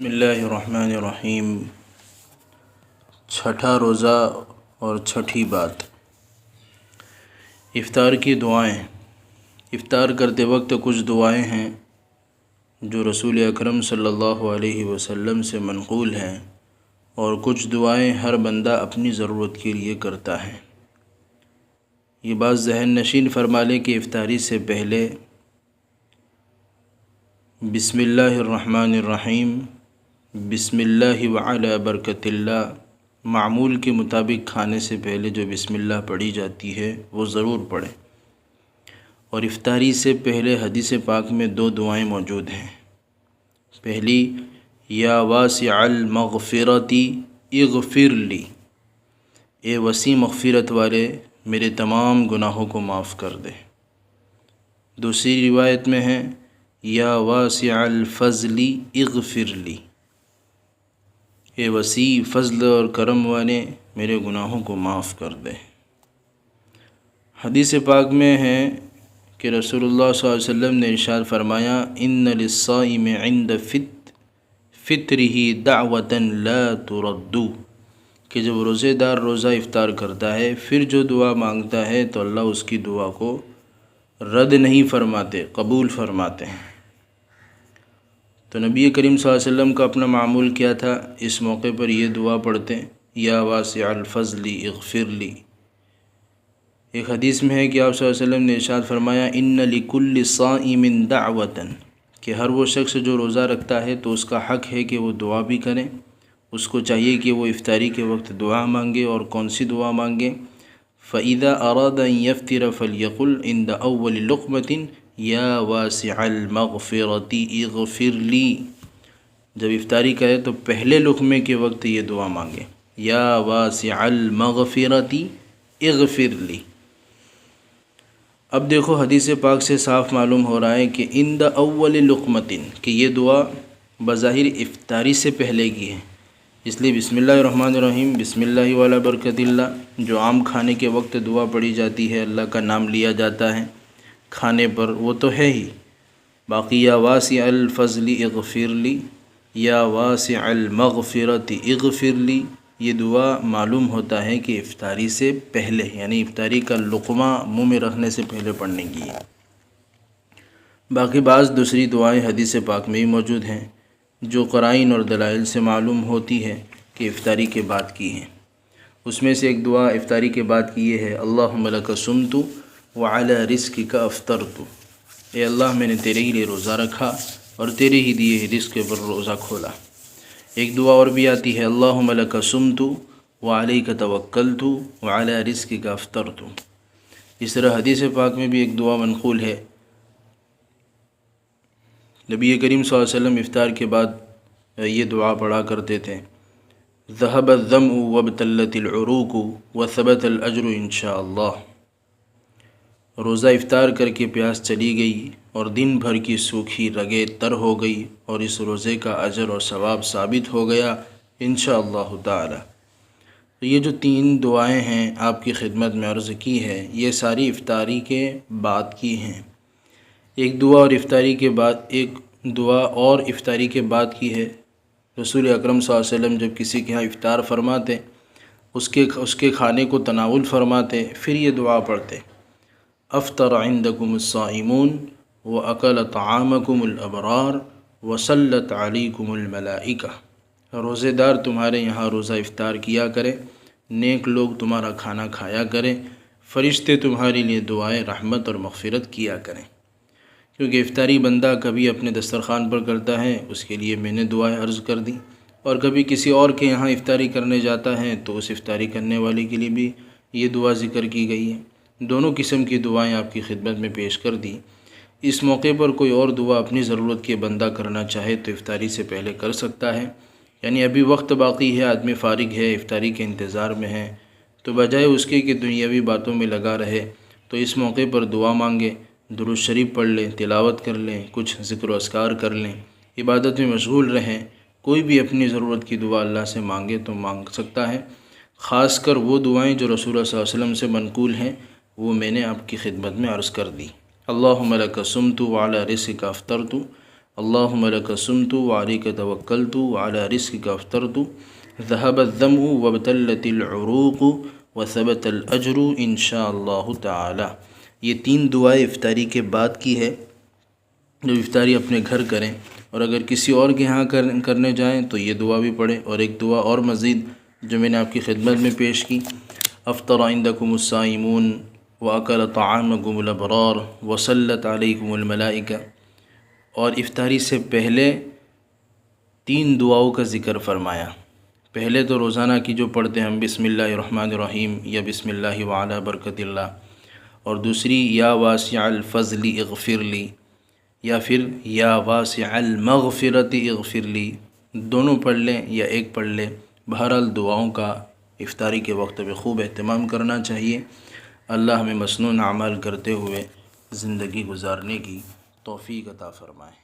بسم اللہ الرحمن الرحیم۔ چھٹا روزہ اور چھٹی بات، افطار کی دعائیں۔ افطار کرتے وقت کچھ دعائیں ہیں جو رسول اکرم صلی اللہ علیہ وسلم سے منقول ہیں، اور کچھ دعائیں ہر بندہ اپنی ضرورت کے لیے کرتا ہے۔ یہ بات ذہن نشین فرما لے کہ افطاری سے پہلے بسم اللہ الرحمن الرحیم، بسم اللہ وعلی برکت اللہ، معمول کے مطابق کھانے سے پہلے جو بسم اللہ پڑھی جاتی ہے وہ ضرور پڑھیں۔ اور افطاری سے پہلے حدیث پاک میں 2 دعائیں موجود ہیں۔ پہلی، یا واسع المغفرت اغفر لی، اے وسیع مغفرت والے میرے تمام گناہوں کو معاف کر دے۔ دوسری روایت میں ہے، یا واسع الفضل اغفر لی، اے وسیع فضل اور کرم والے میرے گناہوں کو معاف کر دے۔ حدیث پاک میں ہے کہ رسول اللہ صلی اللہ علیہ وسلم نے ارشاد فرمایا، ان للصائم عند فطرہ دعوۃ لا ترد، کہ جب روزے دار روزہ افطار کرتا ہے پھر جو دعا مانگتا ہے تو اللہ اس کی دعا کو رد نہیں فرماتے، قبول فرماتے ہیں۔ تو نبی کریم صلی اللہ علیہ وسلم کا اپنا معمول کیا تھا؟ اس موقع پر یہ دعا پڑھتے ہیں، یا واسع الفضل اغفر لی۔ ایک حدیث میں ہے کہ آپ صلی اللہ علیہ وسلم نے ارشاد فرمایا، ان لکل صائم دعوۃ، کہ ہر وہ شخص جو روزہ رکھتا ہے تو اس کا حق ہے کہ وہ دعا بھی کریں، اس کو چاہیے کہ وہ افطاری کے وقت دعا مانگے، اور کون سی دعا مانگے؟ فَإِذَا أَرَادَ أَن يَفْطِرَ فَلْيَقُلْ عِنْدَ أَوَّلِ لُقْمَةٍ یا واسع المغفرت اغفر لی، جب افطاری کرے تو پہلے لقمے کے وقت یہ دعا مانگے، یا واسع المغفرت اغفر لی۔ اب دیکھو حدیث پاک سے صاف معلوم ہو رہا ہے کہ عند اول لقمۃ، کہ یہ دعا بظاہر افطاری سے پہلے کی ہے، اس لیے بسم اللہ الرحمن الرحیم، بسم اللہ وعلی برکت اللہ جو عام کھانے کے وقت دعا پڑھی جاتی ہے، اللہ کا نام لیا جاتا ہے کھانے پر، وہ تو ہے ہی۔ باقی یا واسع الفضل اغفر لی، یا واسع المغفرت اغفر لی، یہ دعا معلوم ہوتا ہے کہ افطاری سے پہلے، یعنی افطاری کا لقمہ منہ میں رکھنے سے پہلے پڑھنے کی ہے۔ باقی بعض دوسری دعائیں حدیث پاک میں بھی موجود ہیں جو قرائن اور دلائل سے معلوم ہوتی ہے کہ افطاری کے بعد کی ہیں۔ اس میں سے ایک دعا افطاری کے بعد کی یہ ہے، اللہم لک صمت وعلی رزقک افطرت، اے اللہ میں نے تیرے ہی لیے روزہ رکھا اور تیرے ہی دیے ہی رزق پر روزہ کھولا۔ ایک دعا اور بھی آتی ہے، اللہم لک صمت وعلیک توکلت وعلی رزقک افطرت۔ اس طرح حدیث پاک میں بھی ایک دعا منقول ہے، نبی کریم صلی اللہ علیہ وسلم افطار کے بعد یہ دعا پڑھا کرتے تھے، ذہب الظمأ وابتلت العروق وثبت الاجر انشاءاللہ، روزہ افطار کر کے پیاس چلی گئی اور دن بھر کی سوکھی رگیں تر ہو گئی، اور اس روزے کا اجر اور ثواب ثابت ہو گیا انشاءاللہ تعالی۔ تو یہ جو 3 دعائیں ہیں آپ کی خدمت میں عرض کی ہے، یہ ساری افطاری کے بعد کی ہیں۔ ایک دعا اور افطاری کے بعد کی ہے، رسول اکرم صلی اللہ علیہ وسلم جب کسی کے ہاں افطار فرماتے، اس کے کھانے کو تناول فرماتے، پھر یہ دعا پڑھتے، افطر عندکم الصائمون واکل طعامکم الابرار وصلت علیکم الملائکہ، روزے دار تمہارے یہاں روزہ افطار کیا کریں، نیک لوگ تمہارا کھانا کھایا کریں، فرشتے تمہارے لیے دعائیں رحمت اور مغفرت کیا کریں۔ کیونکہ افطاری بندہ کبھی اپنے دسترخوان پر کرتا ہے، اس کے لیے میں نے دعائیں عرض کر دی، اور کبھی کسی اور کے یہاں افطاری کرنے جاتا ہے تو اس افطاری کرنے والے کے لیے بھی یہ دعا ذکر کی گئی ہے۔ دونوں قسم کی دعائیں آپ کی خدمت میں پیش کر دی۔ اس موقع پر کوئی اور دعا اپنی ضرورت کے بندہ کرنا چاہے تو افطاری سے پہلے کر سکتا ہے، یعنی ابھی وقت باقی ہے، آدمی فارغ ہے، افطاری کے انتظار میں ہے، تو بجائے اس کے کہ دنیاوی باتوں میں لگا رہے تو اس موقع پر دعا مانگے، درود شریف پڑھ لیں، تلاوت کر لیں، کچھ ذکر و اذکار کر لیں، عبادت میں مشغول رہیں۔ کوئی بھی اپنی ضرورت کی دعا اللہ سے مانگے تو مانگ سکتا ہے، خاص کر وہ دعائیں جو رسول اللہ صلی اللہ علیہ وسلم سے منقول ہیں وہ میں نے آپ کی خدمت میں عرض کر دی۔ اللہم لک صمت وعلی رزقک افطرت اللہم لک صمت وعلیک توکلت وعلی رزقک افطرت ذہب الظمأ وابتلت العروق وثبت الاجر انشاء اللہ تعالی۔ یہ 3 دعائیں افطاری کے بعد کی ہے، جو افطاری اپنے گھر کریں، اور اگر کسی اور کے ہاں کرنے جائیں تو یہ دعا بھی پڑھیں۔ اور ایک دعا اور مزید جو میں نے آپ کی خدمت میں پیش کی، افطر عندکم الصائمون واکل طعامکم الابرار وصلت علیکم الملائکہ۔ اور افطاری سے پہلے 3 دعاؤں کا ذکر فرمایا۔ پہلے تو روزانہ کی جو پڑھتے ہیں ہم بسم اللہ الرحمن الرحیم یا بسم اللہ وعلی برکت اللہ، اور دوسری یا واسع الفضل اغفر لی، یا پھر یا واسع المغفرت اغفر لی، دونوں پڑھ لیں یا ایک پڑھ لیں۔ بہرحال دعاؤں کا افطاری کے وقت میں خوب اہتمام کرنا چاہیے۔ اللہ ہمیں مسنون اعمال کرتے ہوئے زندگی گزارنے کی توفیق عطا فرمائے۔